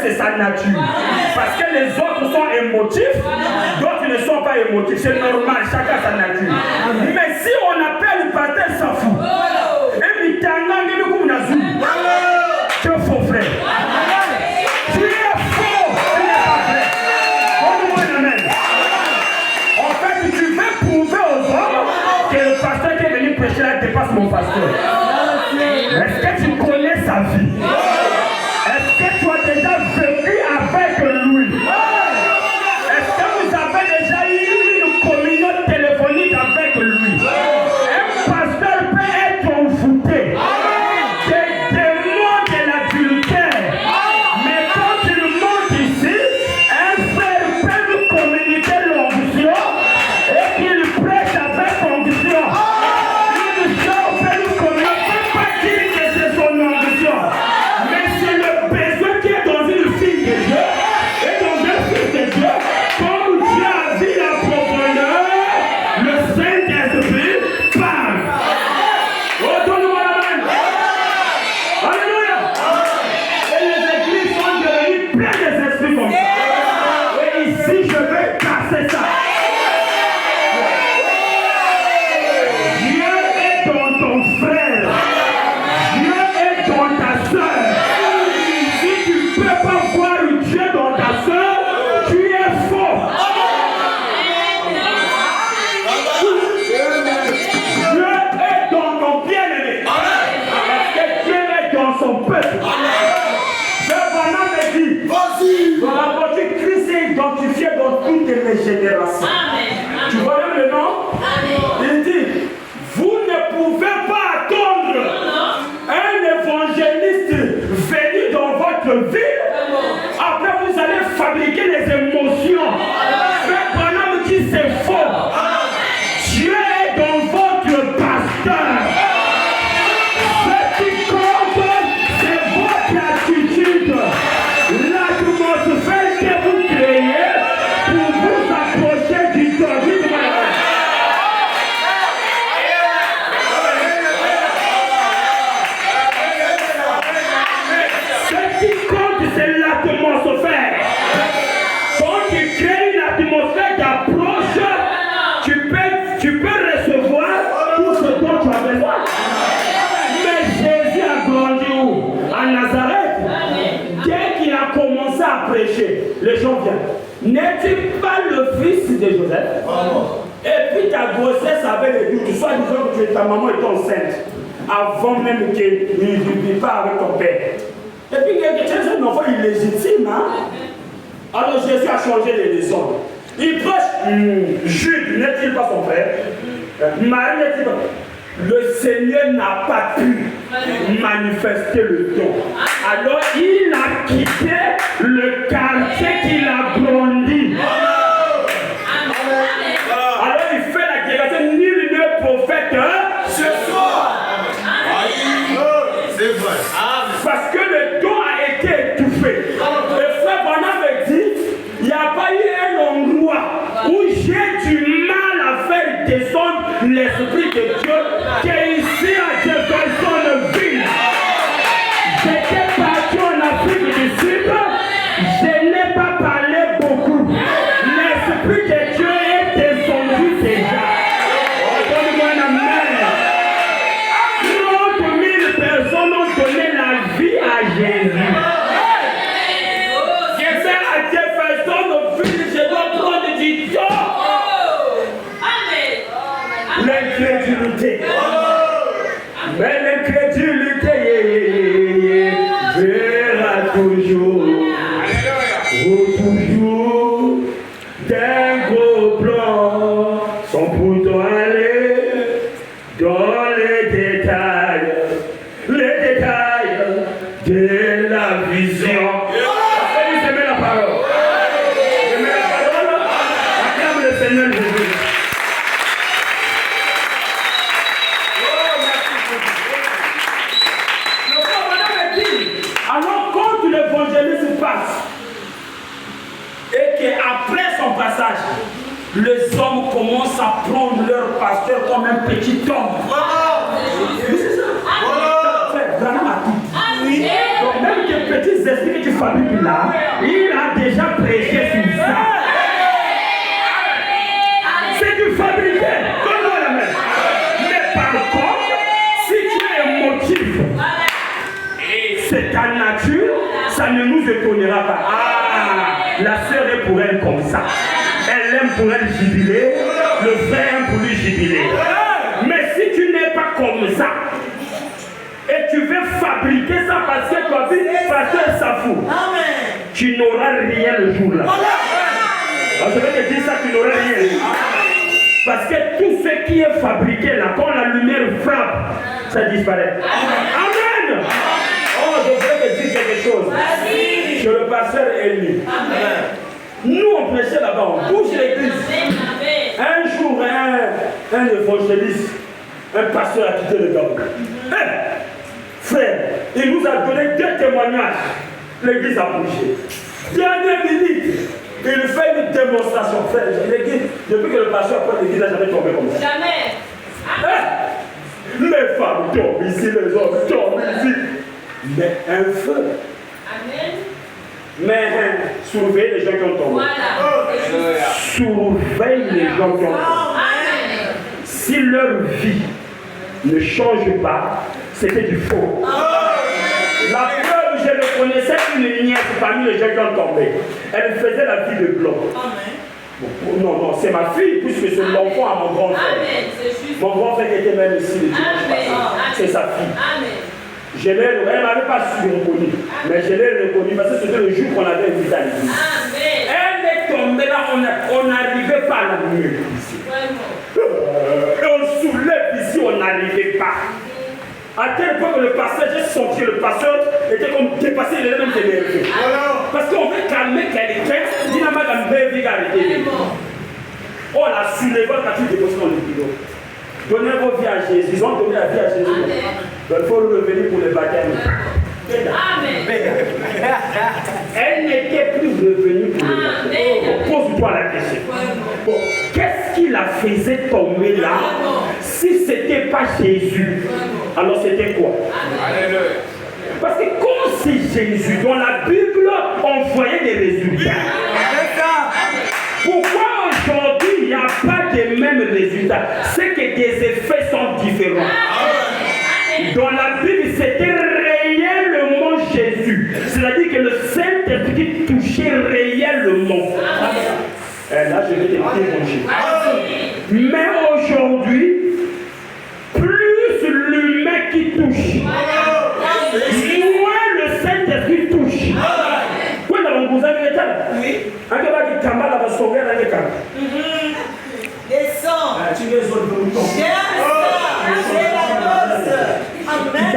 c'est sa nature. Parce que les autres sont émotifs, d'autres ne sont pas émotifs. C'est normal, chacun a sa nature. Mais si on appelle le pasteur Safou, tu es faux frère. Tu es faux, tu n'es pas vrai. En fait, tu veux prouver aux hommes que le pasteur qui est venu prêcher là dépasse mon pasteur. Est-ce que tu connais sa vie? Est-ce que tu as déjà vécu avec lui? Est-ce que vous avez déjà eu une communion téléphonique avec lui? Un pasteur peut être envoûté des démons de l'adultère. Mais quand il monte ici, un frère peut nous communiquer l'onction et qu'il prêche avec onction. Une soeur peut nous communiquer, pas dire que c'est son onction, mais c'est le besoin qui est dans une fille de Dieu et dans un fils de Dieu. Comme Dieu a vu la profondeur, le Saint-Esprit parle. Retourne-moi la main. Alléluia. Et les églises sont devenues pleines des esprits comme ça. Et ici, je vais casser ça. Dieu est dans ton frère. Dieu est dans ta soeur. Si tu ne peux pas voir Dieu dans ta soeur, tu es faux. Dieu est dans ton bien-aimé. Parce que Dieu est dans son peuple. Vraiment me dit, dans la voiture, Christ est identifié dans toutes les générations. Tu vois même le nom? Il dit, vous ne pouvez pas attendre un évangéliste venu dans votre ville. Après, vous allez fabriquer les émotions. Mais pendant me dit, c'est faux. Dieu est dans votre pasteur. Ce qui compte, c'est votre attitude. L'atmosphère que vous créez pour vous approcher du Dieu. Ce qui compte, c'est l'atmosphère. Quand tu crées une atmosphère d'approche, tu peux recevoir tout ce dont tu as besoin. Mais Jésus a grandi où? À Nazareth. Dès qu'il a commencé à prêcher, les gens viennent. N'es-tu pas le fils de Joseph? Et puis ta grossesse avait des doutes. Soit disant que ta maman est enceinte avant même qu'il ne vit pas avec ton père. Et puis tu es un enfant illégitime. Hein? Alors Jésus a changé les raisons. Il prêche. Jude n'est-il pas son frère? Marie n'est-il pas? Le Seigneur n'a pas pu manifester le don. Alors il a quitté le quartier qu'il a grandi. Alors il fait la déclaration, nul n'est prophète ce soir. C'est vrai. Parce que le don a été étouffé. Le frère Branham me dit, il n'y a pas eu un endroit où j'ai du mal à faire descendre l'Esprit de Dieu qu'ici à Jeffersonville. J'étais parti en Afrique du Sud, je n'ai pas parlé beaucoup. L'Esprit de Dieu est descendu déjà. Donne-moi un amen. 30 000 personnes ont donné la vie à Jésus. Je vais à Jeffersonville, je dois prendre du temps. L'incrédulité. Mais l'incrédulité verra toujours. Toujours d'un gros plan sans pourtant aller dans les détails de la vision. Vous aimez la parole? Vous aimez la parole? Acclame le Seigneur Jésus. Alors quand l'évangélisme passe et qu'après son passage, les hommes commencent à prendre leur pasteur comme un petit homme. C'est ça. Branham a tout. Donc même que petits esprits que tu fabriques là, il a déjà prêché sur ça. C'est du fabriqué. Donne-moi la main. Mais par contre, si tu es émotif, c'est ta nature, ça ne nous étonnera pas. Ah, la sœur est pour elle comme ça. Elle aime pour elle jubiler, le frère aime pour lui jubiler. Mais si tu n'es pas comme ça, et tu veux fabriquer ça parce que tu as vu, parce que ça fout, tu n'auras rien le jour-là. Alors, je vais te dire ça, tu n'auras rien. Parce que tout ce qui est fabriqué là, quand la lumière frappe, ça disparaît. Amen. Oh, je voudrais te dire quelque chose. Sur le pasteur Élie. Nous, on prêchait là-bas, on bouge l'église. Un jour, un évangéliste, un pasteur a quitté le Gabon. Frère, il nous a donné 2 témoignages. L'église a bougé. Dernière minute, il fait une démonstration. Frère, l'église, depuis que le pasteur a pris l'église, n'a jamais tombé comme ça. Jamais. Les femmes tombent ici, les hommes tombent ici. Mais un feu. Amen. Mais surveille les gens qui ont tombé. Voilà. Surveille les gens qui ont tombé. Si leur vie ne change pas, c'était du faux. La preuve, je le connaissais une nièce parmi les gens qui ont tombé. Elle faisait la vie de blanc. Bon, non, c'est ma fille, puisque c'est l'enfant à mon grand frère. Mon grand frère était même ici le dimanche passé. C'est sa fille. Elle ne m'avait pas su reconnu, mais je l'ai reconnu parce que c'était le jour qu'on avait invité à l'église. Elle est tombée là, on n'arrivait pas à la lumière ici. Et on soulève ici, on n'arrivait pas. À tel point que le pasteur, j'ai senti que le pasteur était comme dépassé, il était même énervé. Parce qu'on veut calmer quelqu'un, il n'a pas d'arrêter. On l'a soulevé quand il déposé dans le bureau. Donnez vos vies à Jésus. Ils ont donné la vie à Jésus. Donc il faut revenir pour le baptême. Amen. Elle n'était plus revenue pour le baptême. Pose-toi la question. Bon, qu'est-ce qui la faisait tomber là? Si ce n'était pas Jésus, alors c'était quoi? Parce que comme c'est Jésus, dans la Bible, on voyait des résultats. Pourquoi aujourd'hui il n'y a pas de mêmes résultats? C'est que des effets sont différents. Dans la Bible, c'était réellement Jésus. C'est-à-dire que le Saint-Esprit touchait réellement. Et là, je vais te déranger. Mais aujourd'hui, plus l'humain qui touche, moins le Saint-Esprit touche. Vous avez été là? Oui. Descends. Tu veux sur le bouton. J'ai la dose. Amen.